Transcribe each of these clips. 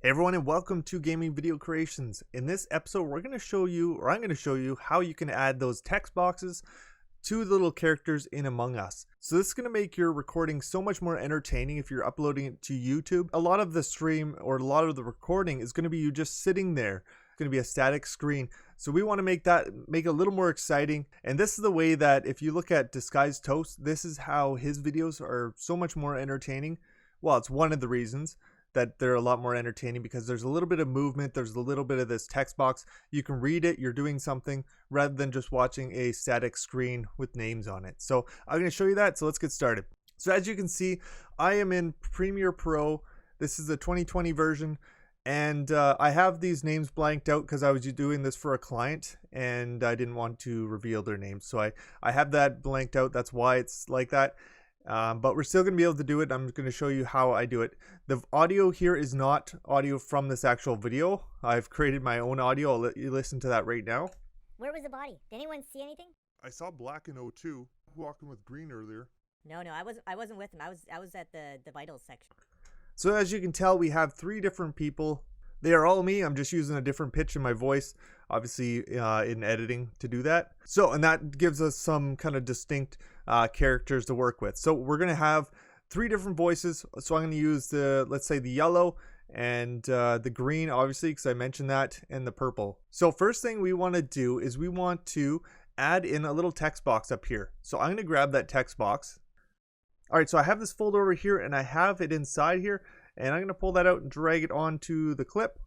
Hey everyone, and welcome to Gaming Video Creations. In this episode, I'm going to show you how you can add those text boxes to the little characters in Among Us. So this is going to make your recording so much more entertaining if you're uploading it to YouTube. A lot of the stream or a lot of the recording is going to be you just sitting there. It's going to be a static screen. So we want to make it a little more exciting. And this is the way that if you look at Disguised Toast, this is how his videos are so much more entertaining. Well, it's one of the reasons that they're a lot more entertaining because there's a little bit of movement, there's a little bit of this text box. You can read it, you're doing something rather than just watching a static screen with names on it. So I'm going to show you that, so let's get started. So as you can see, I am in Premiere Pro. This is the 2020 version, and I have these names blanked out because I was doing this for a client and I didn't want to reveal their names. So I have that blanked out, that's why it's like that. But we're still going to be able to do it. I'm going to show you how I do it. The audio here is not audio from this actual video. I've created my own audio. I'll let you listen to that right now. Where was the body? Did anyone see anything? I saw Black in O2 walking with Green earlier. No, I wasn't with him. I was at the vitals section. So as you can tell, we have 3 different people. They are all me. I'm just using a different pitch in my voice, obviously in editing to do that. So, and that gives us some kind of distinct characters to work with. So we're going to have 3 different voices. So I'm going to use let's say the yellow and the green, obviously, because I mentioned that, and the purple. So first thing we want to do is we want to add in a little text box up here. So I'm going to grab that text box. All right, so I have this folder over here and I have it inside here. And I'm going to pull that out and drag it onto the clip.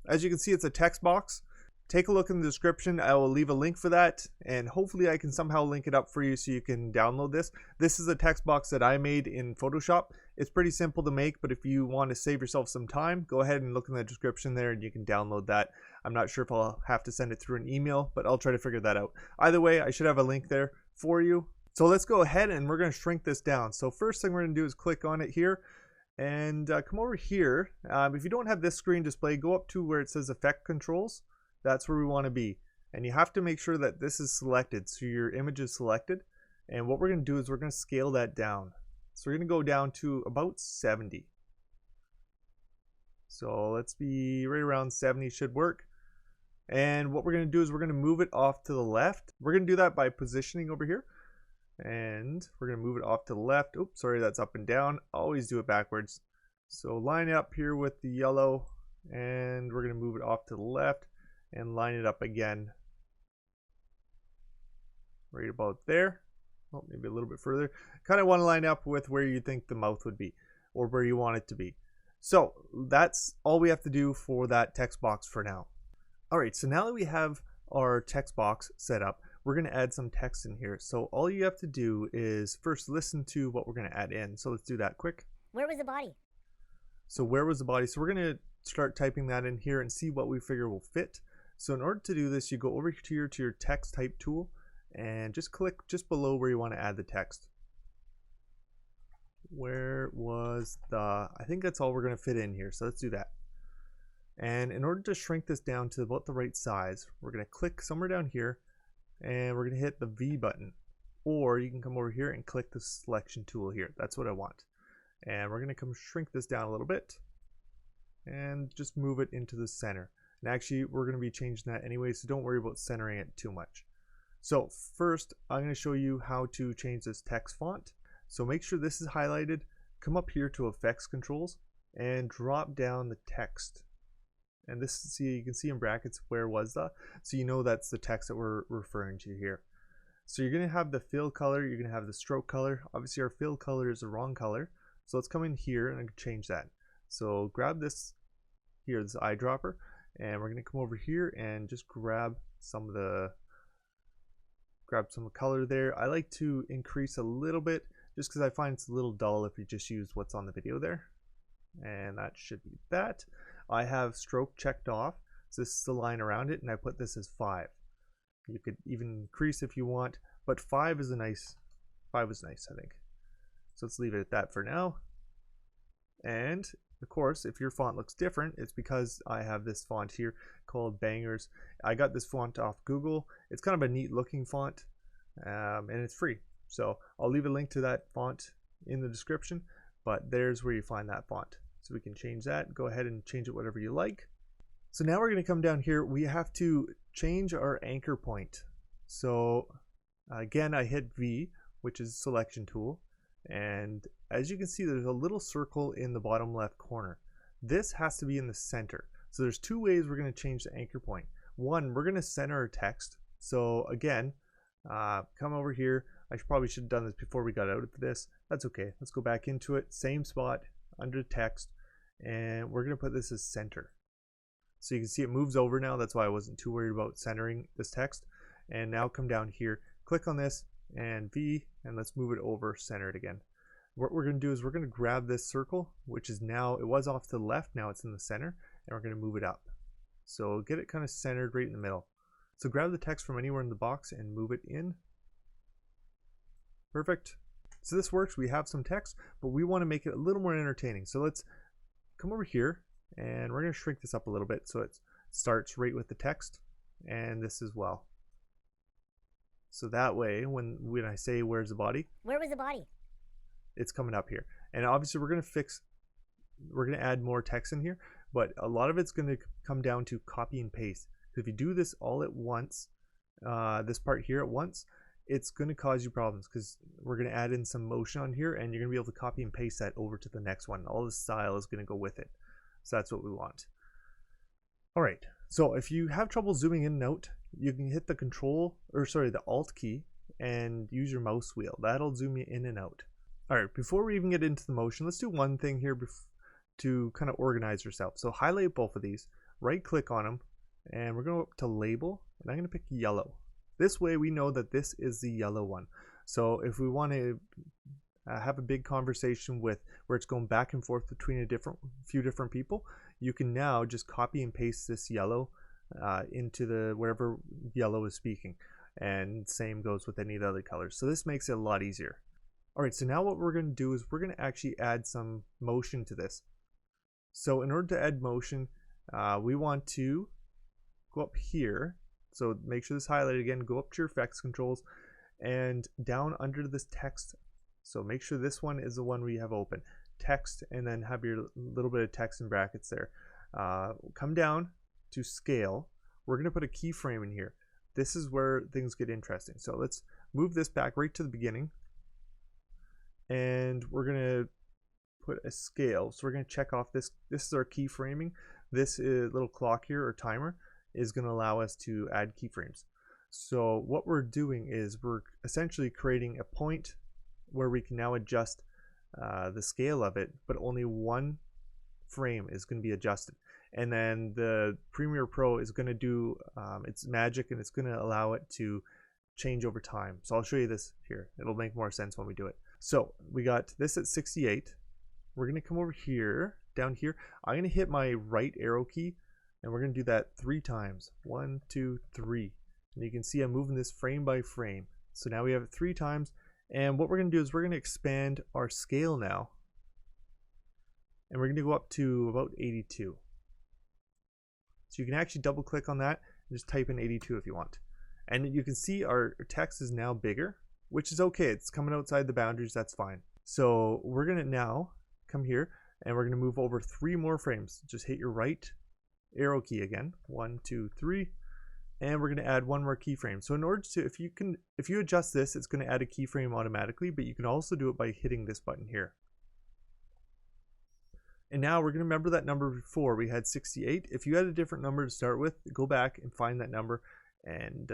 As you can see, it's a text box. Take a look in the description. I will leave a link for that, and hopefully I can somehow link it up for you so you can download this. This is a text box that I made in Photoshop. It's pretty simple to make, but if you want to save yourself some time, go ahead and look in the description there and you can download that. I'm not sure if I'll have to send it through an email, but I'll try to figure that out. Either way, I should have a link there for you. So let's go ahead and we're going to shrink this down. So first thing we're going to do is click on it here. And come over here. If you don't have this screen display, go up to where it says Effect Controls. That's where we want to be. And you have to make sure that this is selected, so your image is selected. And what we're going to do is we're going to scale that down. So we're going to go down to about 70. So let's be right around 70 should work. And what we're going to do is we're going to move it off to the left. We're going to do that by positioning over here. And we're going to move it off to the left. Oops, sorry, that's up and down. Always do it backwards. So line it up here with the yellow, and we're going to move it off to the left and line it up again right about there. Oh, maybe a little bit further. Kind of want to line up with where you think the mouth would be or where you want it to be. So that's all we have to do for that text box for now. All right, so now that we have our text box set up, we're going to add some text in here. So all you have to do is first listen to what we're going to add in. So let's do that quick. Where was the body? So where was the body? So we're going to start typing that in here and see what we figure will fit. So in order to do this, you go over here to your text type tool and just click just below where you want to add the text. Where was I think that's all we're going to fit in here. So let's do that. And in order to shrink this down to about the right size, we're going to click somewhere down here. And we're going to hit the V button, or you can come over here and click the selection tool here. That's what I want. And we're going to shrink this down a little bit and just move it into the center. And actually, we're going to be changing that anyway, so don't worry about centering it too much. So first, I'm going to show you how to change this text font. So make sure this is highlighted. Come up here to Effects Controls and drop down the text. And this, see, you can see in brackets where was the, so you know that's the text that we're referring to here. So you're going to have the fill color, you're going to have the stroke color. Obviously our fill color is the wrong color, so let's come in here and change that. So grab this here, this eyedropper, and we're going to come over here and just grab some color there. I like to increase a little bit just because I find it's a little dull if you just use what's on the video there. And that should be that. I have stroke checked off, so this is the line around it, and I put this as 5. You could even increase if you want, but 5 is nice, I think. So let's leave it at that for now. And of course, if your font looks different, it's because I have this font here called Bangers. I got this font off Google. It's kind of a neat looking font, and it's free. So I'll leave a link to that font in the description, but there's where you find that font. So we can change that. Go ahead and change it whatever you like. So now we're going to come down here. We have to change our anchor point. So again, I hit V, which is selection tool. And as you can see, there's a little circle in the bottom left corner. This has to be in the center. So there's two ways we're going to change the anchor point. One, we're going to center our text. So again, come over here. I probably should have done this before we got out of this. That's okay. Let's go back into it. Same spot under text. And we're going to put this as center. So you can see it moves over now. That's why I wasn't too worried about centering this text. And now come down here, click on this and V, and let's move it over, center it again. What we're going to do is we're going to grab this circle, which is now, it was off to the left, now it's in the center, and we're going to move it up. So get it kind of centered right in the middle. So grab the text from anywhere in the box and move it in. Perfect. So this works. We have some text, but we want to make it a little more entertaining. So let's come over here and we're going to shrink this up a little bit so it starts right with the text and this as well. So that way, when I say where's the body? Where was the body? It's coming up here. And obviously we're going to add more text in here, but a lot of it's going to come down to copy and paste. So if you do this all at once, this part here at once, it's going to cause you problems because we're going to add in some motion on here and you're going to be able to copy and paste that over to the next one. All the style is going to go with it. So that's what we want. All right. So if you have trouble zooming in and out, you can hit the the Alt key and use your mouse wheel. That'll zoom you in and out. All right, before we even get into the motion, let's do one thing here to kind of organize yourself. So highlight both of these, right click on them, and we're going to go up to label, and I'm going to pick yellow. This way we know that this is the yellow one. So if we want to have a big conversation where it's going back and forth between a few different people, you can now just copy and paste this yellow into wherever yellow is speaking, and same goes with any of the other colors. So this makes it a lot easier. All right, so now what we're going to do is we're going to actually add some motion to this. So in order to add motion, we want to go up here. So make sure this is highlighted again, go up to your effects controls and down under this text. So make sure this one is the one we have open. Text, and then have your little bit of text in brackets there. Come down to scale. We're going to put a keyframe in here. This is where things get interesting. So let's move this back right to the beginning. And we're going to put a scale. So we're going to check off this. This is our keyframing. This little clock here or timer is going to allow us to add keyframes. So what we're doing is we're essentially creating a point where we can now adjust the scale of it, but only one frame is going to be adjusted. And then the Premiere Pro is going to do its magic, and it's going to allow it to change over time. So I'll show you this here. It'll make more sense when we do it. So we got this at 68. We're going to come over here, down here. I'm going to hit my right arrow key, and we're going to do that 3 times. 1, 2, 3. And you can see I'm moving this frame by frame. So now we have it 3 times. And what we're going to do is we're going to expand our scale now. And we're going to go up to about 82. So you can actually double click on that and just type in 82 if you want. And you can see our text is now bigger, which is okay. It's coming outside the boundaries. That's fine. So we're going to now come here and we're going to move over 3 more frames. Just hit your right arrow key again. 1, 2, 3. And we're going to add 1 more keyframe. So in order to, if you adjust this, it's going to add a keyframe automatically, but you can also do it by hitting this button here. And now we're going to remember that number before. We had 68. If you had a different number to start with, go back and find that number, and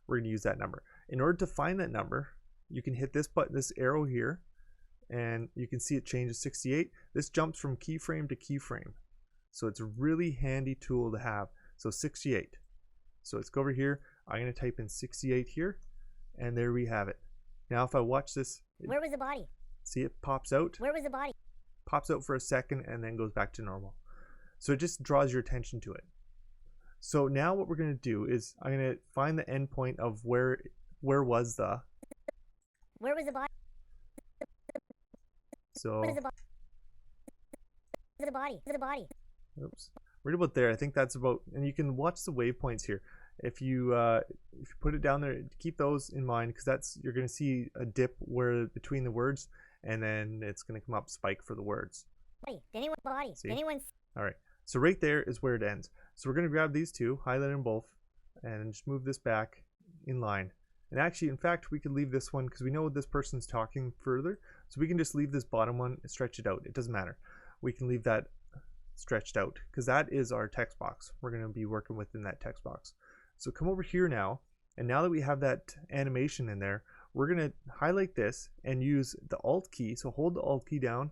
we're going to use that number. In order to find that number, you can hit this button, this arrow here, and you can see it changes 68. This jumps from keyframe to keyframe. So it's a really handy tool to have. So 68. So let's go over here. I'm going to type in 68 here, and there we have it. Now if I watch this, Where was the body? see it pops out. Where was the body? Pops out for a second and then goes back to normal. So it just draws your attention to it. So now what we're going to do is I'm going to find the endpoint of where was the. Where was the body? So. What is the body? The body. The body. Oops. Right about there. I think that's about, and you can watch the waypoints here. If you put it down there, keep those in mind because you're going to see a dip between the words, and then it's going to come up spike for the words. body? See? Anyone? All right. So right there is where it ends. So we're going to grab these two, highlight them both, and just move this back in line. And actually, in fact, we could leave this one because we know this person's talking further. So we can just leave this bottom one and stretch it out. It doesn't matter. We can leave that stretched out because that is our text box. We're going to be working within that text box. So come over here now. And now that we have that animation in there, we're going to highlight this and use the Alt key. So hold the Alt key down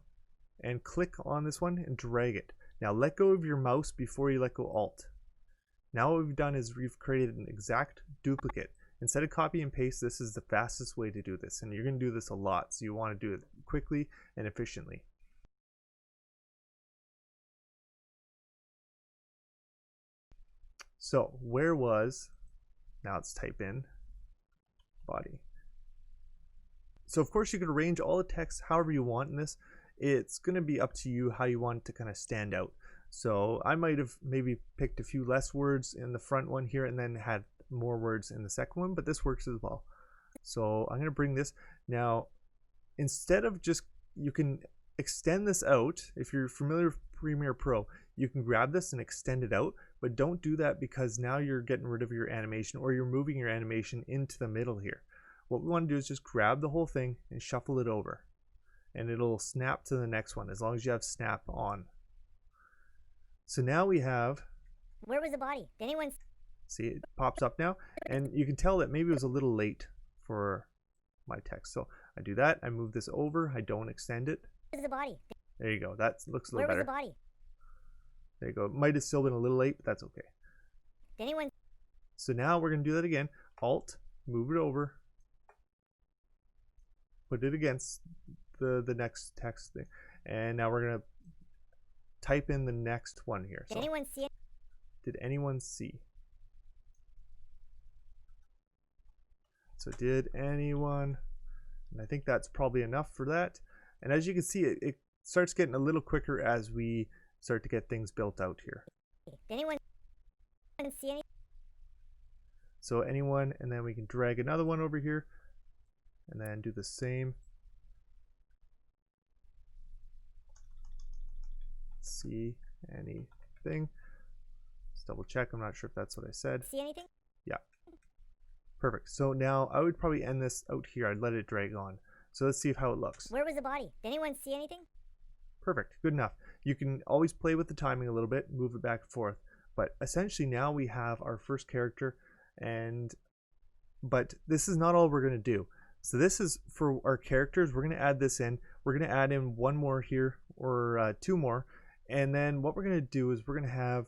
and click on this one and drag it. Now let go of your mouse before you let go Alt. Now what we've done is we've created an exact duplicate. Instead of copy and paste, this is the fastest way to do this. And you're going to do this a lot. So you want to do it quickly and efficiently. So where was, now let's type in body. So of course you could arrange all the text however you want in this. It's going to be up to you how you want it to kind of stand out. So I might have maybe picked a few less words in the front one here and then had more words in the second one, but this works as well. So I'm going to bring this now. Instead of just, you can extend this out. If you're familiar with Premiere Pro, you can grab this and extend it out, but don't do that because now you're getting rid of your animation, or you're moving your animation into the middle here. What we want to do is just grab the whole thing and shuffle it over, and it'll snap to the next one as long as you have snap on. So now we have, Where was the body? Did anyone? see, it pops up now, and you can tell that maybe it was a little late for my text. So I do that, I move this over, I don't extend it. Where was the body? There you go, that looks a little Where was better. the body? There you go, it might have still been a little late, but that's okay. Did anyone? So now we're going to do that again. Alt, move it over, put it against the next text thing, and now we're going to type in the next one here. Did So, anyone see it? did anyone see? So did anyone? And I think that's probably enough for that. And as you can see, it starts getting a little quicker as we start to get things built out here. Did anyone see any? So anyone, and then we can drag another one over here and then do the same. See anything? Let's double check. I'm not sure if that's what I said. See anything? Yeah. Perfect. So now I would probably end this out here. I'd let it drag on. So let's see how it looks. Where was the body? Did anyone see anything? Perfect. Good enough. You can always play with the timing a little bit, move it back and forth. But essentially now we have our first character, but this is not all we're going to do. So this is for our characters. We're going to add this in. We're going to add in one more here, or two more. And then what we're going to do is we're going to have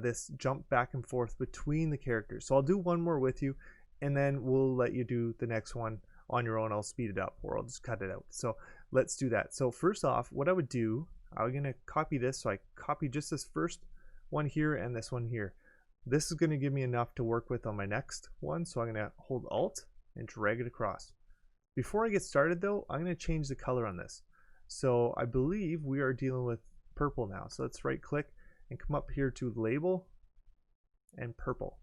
this jump back and forth between the characters. So I'll do one more with you, and then we'll let you do the next one on your own. I'll speed it up, or I'll just cut it out. So let's do that. So first off, what I would do, I'm going to copy this. So I copy just this first one here and this one here. This is going to give me enough to work with on my next one. So I'm going to hold Alt and drag it across. Before I get started though, I'm going to change the color on this. So I believe we are dealing with purple now. So let's right click and come up here to label and purple.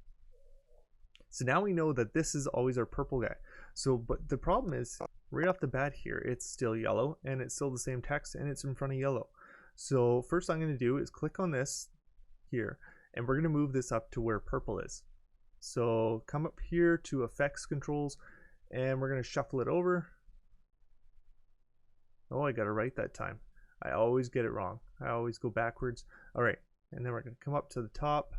So now we know that this is always our purple guy. So, but the problem is right off the bat here, it's still yellow and it's still the same text and it's in front of yellow. So first I'm going to do is click on this here, and we're going to move this up to where purple is. So come up here to effects controls, and we're going to shuffle it over. Oh, I got it right that time. I always get it wrong. I always go backwards. All right, and then we're going to come up to the top.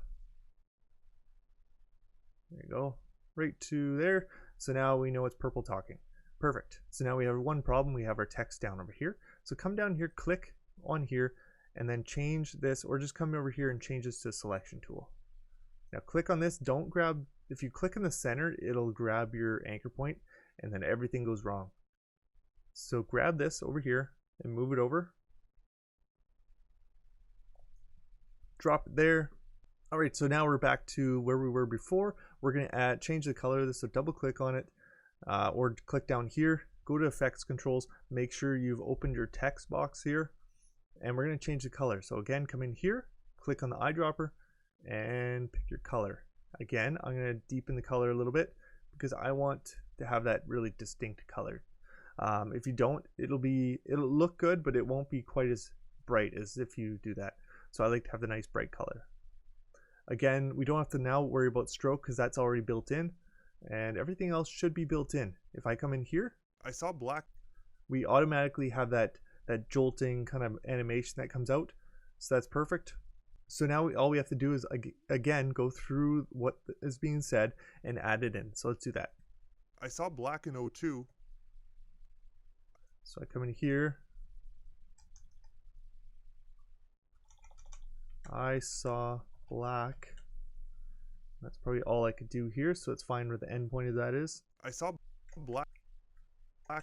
There you go, right to there. So now we know it's purple talking. Perfect. So now we have one problem. We have our text down over here. So come down here, click on here, and then change this, or just come over here and change this to selection tool. Now click on this. Don't grab, if you click in the center, it'll grab your anchor point, and then everything goes wrong. So grab this over here and move it over. Drop it there. All right, so now we're back to where we were before. We're going to change the color of this, so double click on it, or click down here, go to effects controls, make sure you've opened your text box here, and we're going to change the color. So again, come in here, click on the eyedropper, and pick your color. Again, I'm going to deepen the color a little bit because I want to have that really distinct color. If you don't, it'll look good, but it won't be quite as bright as if you do that. So I like to have the nice bright color. Again, we don't have to now worry about stroke because that's already built in, and everything else should be built in. If I come in here, I saw black. we automatically have that jolting kind of animation that comes out. So that's perfect. So now all we have to do is again go through what is being said and add it in. So let's do that. I saw black in O2. So I come in here. I saw black. That's probably all I could do here, so it's fine where the end point of that is. I saw black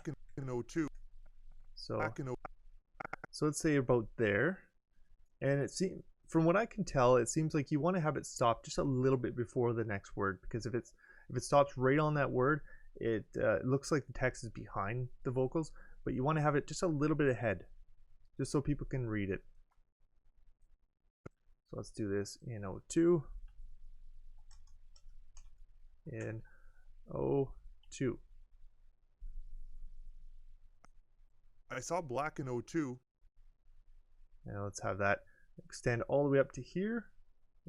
in O2. So, Black in O2. so let's say about there. And it seems, from what I can tell, it seems like you want to have it stop just a little bit before the next word, because if it stops right on that word, it looks like the text is behind the vocals, but you want to have it just a little bit ahead, just so people can read it. So let's do this in O2. In O2. I saw black in O2. Now let's have that extend all the way up to here,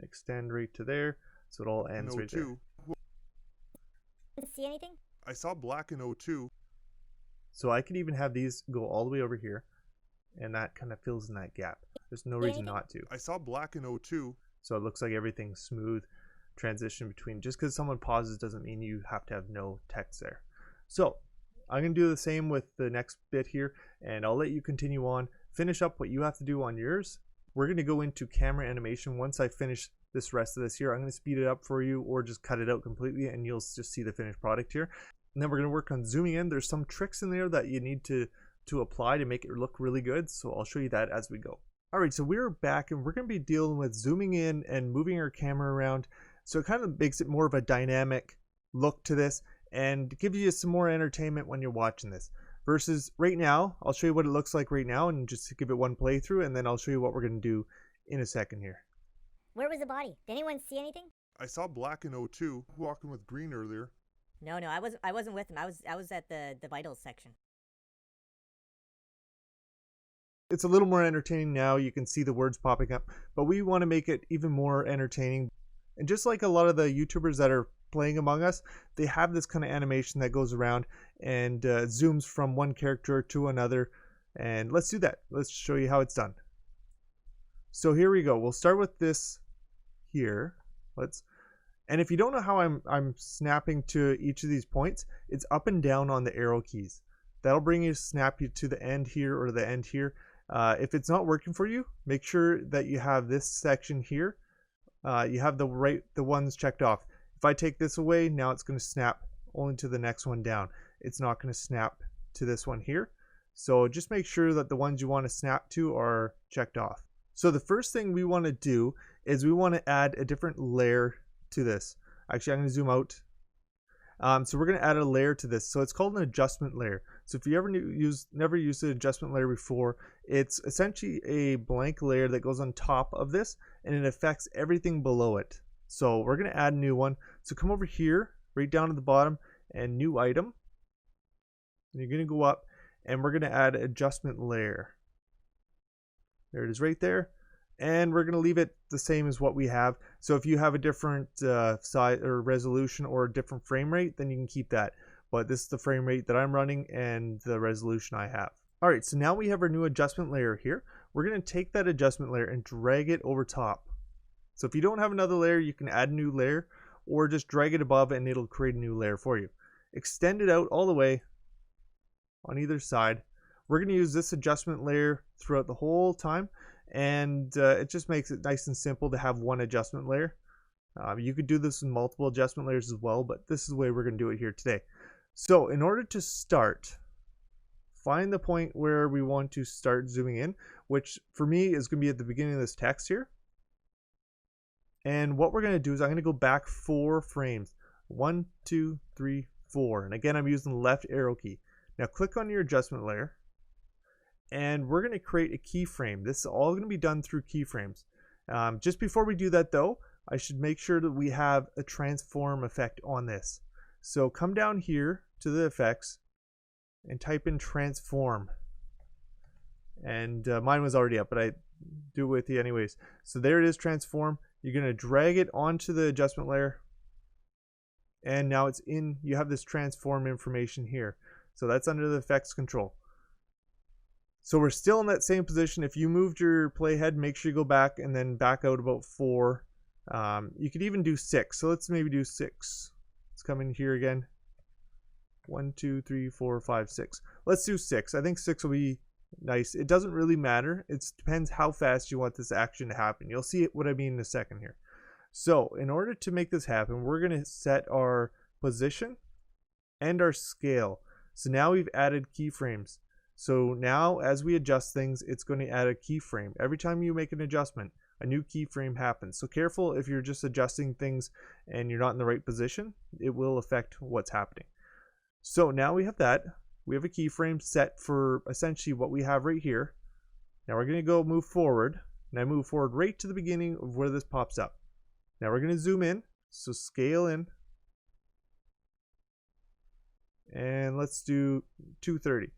extend right to there, so it all ends right there. See anything? I saw black in O2. So I could even have these go all the way over here, and that kind of fills in that gap. There's no reason not to. I saw black in O2. So it looks like everything's smooth transition between. Just because someone pauses doesn't mean you have to have no text there. So I'm going to do the same with the next bit here, and I'll let you continue on. Finish up what you have to do on yours. We're going to go into camera animation once I finish this rest of this here. I'm going to speed it up for you or just cut it out completely, and you'll just see the finished product here. And then we're going to work on zooming in. There's some tricks in there that you need to apply to make it look really good, so I'll show you that as we go. Alright, so we're back and we're going to be dealing with zooming in and moving our camera around, so it kind of makes it more of a dynamic look to this and gives you some more entertainment when you're watching this. Versus right now, I'll show you what it looks like right now and just give it one playthrough, and then I'll show you what we're going to do in a second here. Where was the body? Did anyone see anything? I saw black in O2 walking with green earlier. No, I wasn't with him. I was at the vitals section. It's a little more entertaining now. You can see the words popping up, but we want to make it even more entertaining. And just like a lot of the YouTubers that are playing Among Us, they have this kind of animation that goes around and zooms from one character to another. And let's do that. Let's show you how it's done. So here we go. We'll start with this here. And if you don't know how I'm snapping to each of these points, it's up and down on the arrow keys. That'll bring you, snap you to the end here or the end here. If it's not working for you, make sure that you have this section here. You have the ones checked off. If I take this away, now it's going to snap only to the next one down. It's not going to snap to this one here. So just make sure that the ones you want to snap to are checked off. So the first thing we want to do is we want to add a different layer to this. Actually, I'm going to zoom out. So we're going to add a layer to this. So it's called an adjustment layer. So if you never used an adjustment layer before, it's essentially a blank layer that goes on top of this and it affects everything below it. So we're going to add a new one. So come over here, right down to the bottom, and new item. And you're going to go up and we're going to add adjustment layer. There it is right there. And we're going to leave it the same as what we have. So if you have a different size or resolution or a different frame rate, then you can keep that. But this is the frame rate that I'm running and the resolution I have. All right, so now we have our new adjustment layer here. We're going to take that adjustment layer and drag it over top. So if you don't have another layer, you can add a new layer or just drag it above and it'll create a new layer for you. Extend it out all the way on either side. We're going to use this adjustment layer throughout the whole time. And it just makes it nice and simple to have one adjustment layer. You could do this with multiple adjustment layers as well, but this is the way we're going to do it here today. So in order to start, find the point where we want to start zooming in, which for me is going to be at the beginning of this text here. And what we're going to do is I'm going to go back 4 frames. 1, 2, 3, 4. And again, I'm using the left arrow key. Now click on your adjustment layer. And we're going to create a keyframe. This is all going to be done through keyframes. Just before we do that though, I should make sure that we have a transform effect on this. So come down here to the effects and type in transform. And mine was already up, but I do it with you anyways. So there it is, transform. You're going to drag it onto the adjustment layer. And now it's in, you have this transform information here. So that's under the effects control. So we're still in that same position. If you moved your playhead, make sure you go back and then back out about 4. You could even do 6. So let's maybe do 6. Let's come in here again. 1, 2, 3, 4, 5, 6. Let's do 6. I think 6 will be nice. It doesn't really matter. It depends how fast you want this action to happen. You'll see what I mean in a second here. So in order to make this happen, we're going to set our position and our scale. So now we've added keyframes. So now as we adjust things, it's going to add a keyframe. Every time you make an adjustment, a new keyframe happens. So careful if you're just adjusting things and you're not in the right position, it will affect what's happening. So now we have that. We have a keyframe set for essentially what we have right here. Now we're going to go move forward, and I move forward right to the beginning of where this pops up. Now we're going to zoom in, so scale in, and let's do 230.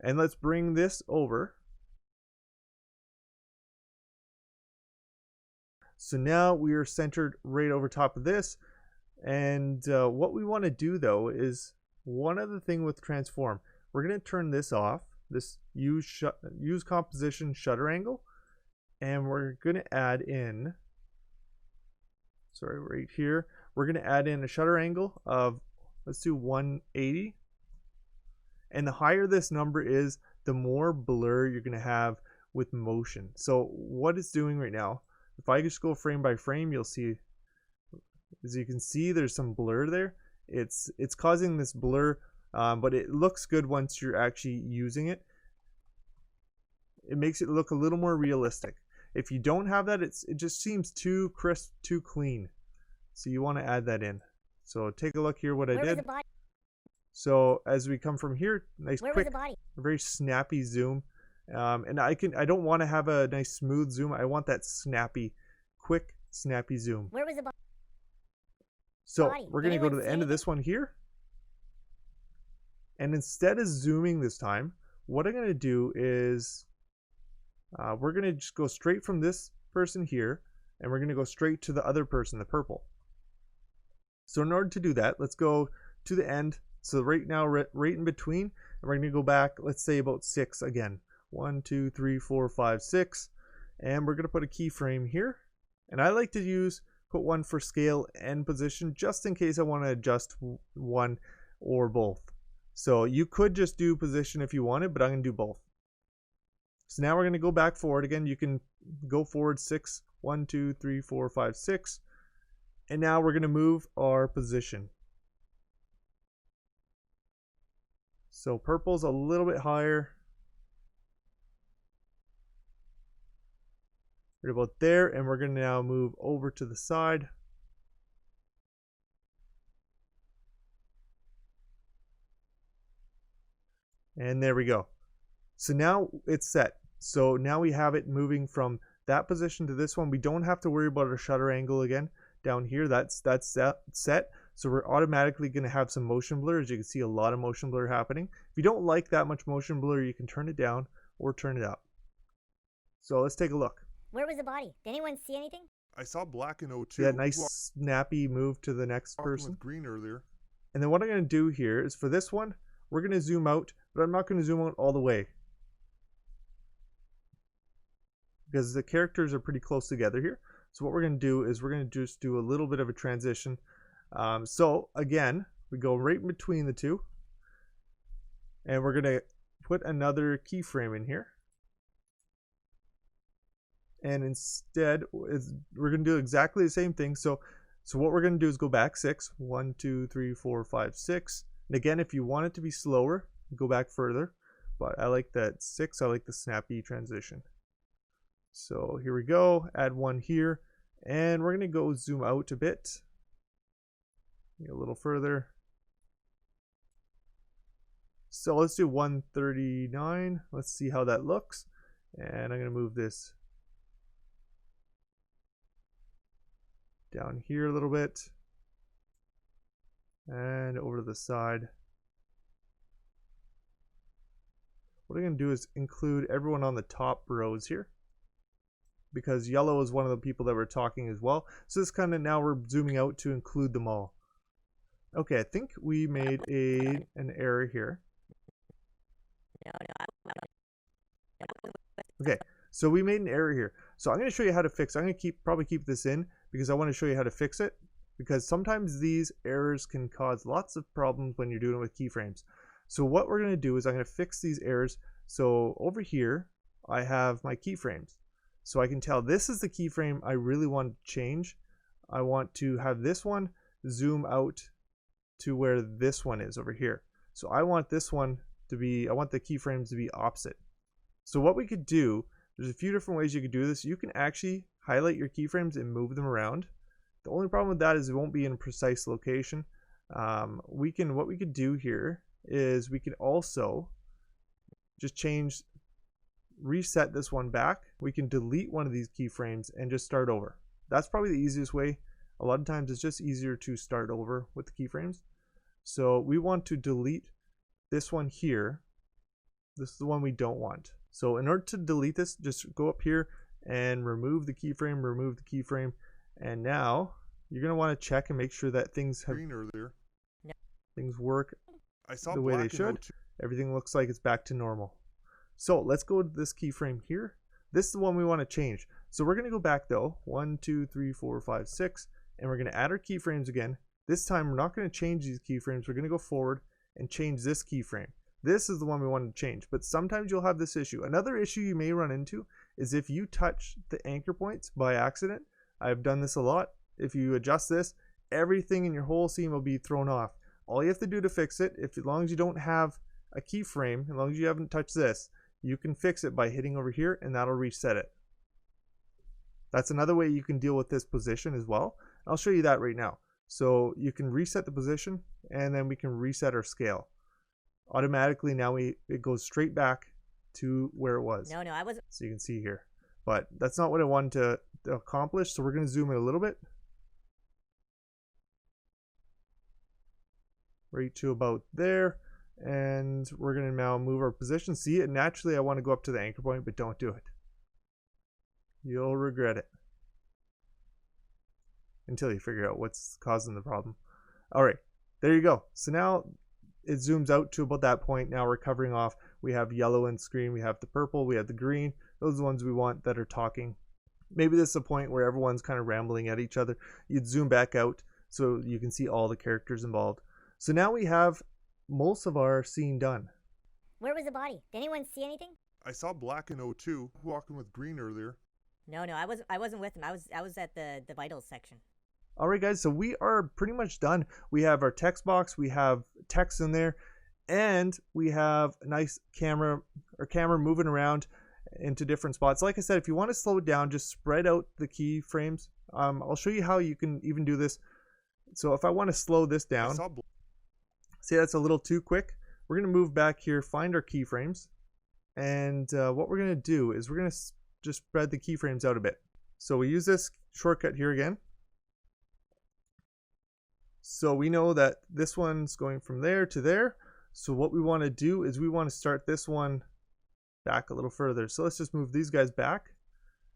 And let's bring this over. So now we are centered right over top of this. And what we want to do though is one other thing with transform. We're going to turn this off, this use composition shutter angle, and we're going to add in, sorry, right here, we're going to add in a shutter angle of, let's do 180. And the higher this number is, the more blur you're going to have with motion. So what it's doing right now, if I just go frame by frame, you'll see, as you can see, there's some blur there. It's causing this blur, but it looks good once you're actually using it. It makes it look a little more realistic. If you don't have that, it just seems too crisp, too clean. So you want to add that in. So take a look here what I did. So as we come from here, nice quick, very snappy zoom. And I don't want to have a nice smooth zoom. I want that snappy, quick, snappy zoom. Where was the body? So we're going to go to the end of this one here. And instead of zooming this time, what I'm going to do is we're going to just go straight from this person here, and we're going to go straight to the other person, the purple. So in order to do that, let's go to the end. So right now, right in between, and we're going to go back, let's say about 6 again. 1, 2, 3, 4, 5, 6. And we're going to put a keyframe here. And I like to put one for scale and position, just in case I want to adjust one or both. So you could just do position if you wanted, but I'm going to do both. So now we're going to go back forward again. You can go forward 6, 1, 2, 3, 4, 5, 6. And now we're going to move our position. So purple's a little bit higher. Right about there, and we're going to now move over to the side. And there we go. So now it's set. So now we have it moving from that position to this one. We don't have to worry about our shutter angle again. Down here, that's set. So we're automatically going to have some motion blur. As you can see, a lot of motion blur happening. If you don't like that much motion blur, you can turn it down or turn it up. So let's take a look. Where was the body? Did anyone see anything? I saw black in 02. Yeah, nice snappy move to the next person. With green earlier. And then what I'm going to do here is for this one, we're going to zoom out, but I'm not going to zoom out all the way, because the characters are pretty close together here. So what we're going to do is we're going to just do a little bit of a transition. So again, we go right in between the two, and we're going to put another keyframe in here. And instead, we're going to do exactly the same thing. So what we're going to do is go back 6. 1, 2, 3, 4, 5, 6. And again, if you want it to be slower, go back further. But I like that 6. I like the snappy transition. So here we go. Add 1 here. And we're going to go zoom out a bit. A little further. So let's do 139. Let's see how that looks. And I'm going to move this down here a little bit. And over to the side. what I'm going to do is include everyone on the top rows here, because yellow is one of the people that were talking as well. So this kind of, now we're zooming out to include them all. Okay, I think we made an error here. Okay, so we made an error here. So I'm going to show you how to fix it. I'm going to probably keep this in because I want to show you how to fix it, because sometimes these errors can cause lots of problems when you're doing it with keyframes. So what we're going to do is I'm going to fix these errors. So over here, I have my keyframes. So I can tell this is the keyframe I really want to change. I want to have this one zoom out to where this one is over here. So I want this one to be, I want the keyframes to be opposite. So what we could do, there's a few different ways you could do this. You can actually highlight your keyframes and move them around. The only problem with that is it won't be in a precise location. What we could do here is we could also just reset this one back. We can delete one of these keyframes and just start over. That's probably the easiest way. A lot of times it's just easier to start over with the keyframes. So we want to delete this one here. This is the one we don't want. So in order to delete this, just go up here and remove the keyframe, and now you're going to want to check and make sure that things work the way they should. Everything looks like it's back to normal. So let's go to this keyframe here. This is the one we want to change. So we're going to go back though, 1, 2, 3, 4, 5, 6, and we're going to add our keyframes again. This time we're not going to change these keyframes. We're going to go forward and change this keyframe. This is the one we want to change, but sometimes you'll have this issue. Another issue you may run into is if you touch the anchor points by accident. I've done this a lot. If you adjust this, everything in your whole scene will be thrown off. All you have to do to fix it, as long as you don't have a keyframe, as long as you haven't touched this, you can fix it by hitting over here and that'll reset it. That's another way you can deal with this position as well. I'll show you that right now. So you can reset the position and then we can reset our scale. Automatically now it goes straight back to where it was. No, I wasn't. So you can see here. But that's not what I wanted to accomplish. So we're going to zoom in a little bit. Right to about there. And we're going to now move our position. See it? Naturally I want to go up to the anchor point, but don't do it. You'll regret it. Until you figure out what's causing the problem. Alright, there you go. So now it zooms out to about that point. Now we're covering off. We have yellow in screen, we have the purple, we have the green. Those are the ones we want that are talking. Maybe this is a point where everyone's kind of rambling at each other. You'd zoom back out so you can see all the characters involved. So now we have most of our scene done. Where was the body? Did anyone see anything? I saw Black in O2 walking with Green earlier. No, I wasn't with him. I was at the vitals section. Alright guys, so we are pretty much done. We have our text box, we have text in there, and we have a nice camera moving around into different spots. Like I said, if you want to slow it down, just spread out the keyframes. I'll show you how you can even do this. So if I want to slow this down, see that's a little too quick, we're going to move back here, find our keyframes, and what we're going to do is we're going to just spread the keyframes out a bit. So we use this shortcut here again. So we know that this one's going from there to there. So what we want to do is we want to start this one back a little further. So let's just move these guys back.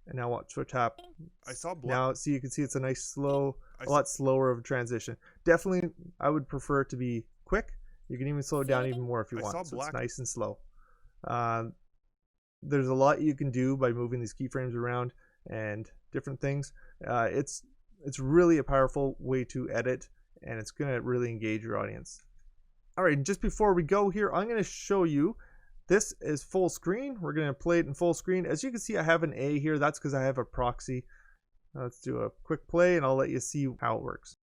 And now watch what's happening. I saw Black. Now see, you can see it's a nice slow, a lot slower of a transition. Definitely, I would prefer it to be quick. You can even slow it down even more if you want. So it's nice and slow. There's a lot you can do by moving these keyframes around and different things. It's really a powerful way to edit, and it's going to really engage your audience. All right, just before we go here, I'm going to show you, this is full screen. We're going to play it in full screen. As you can see, I have an A here. That's because I have a proxy. Let's do a quick play and I'll let you see how it works.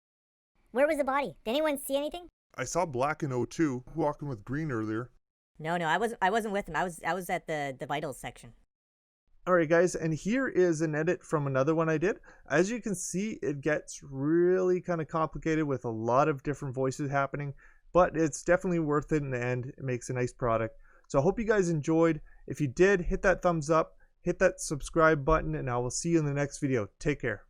Where was the body? Did anyone see anything? I saw Black in O2 walking with Green earlier. No, I wasn't with him. I was at the vitals section. Alright guys, and here is an edit from another one I did. As you can see, it gets really kind of complicated with a lot of different voices happening, but it's definitely worth it in the end. It makes a nice product. So I hope you guys enjoyed. If you did, hit that thumbs up, hit that subscribe button, and I will see you in the next video. Take care.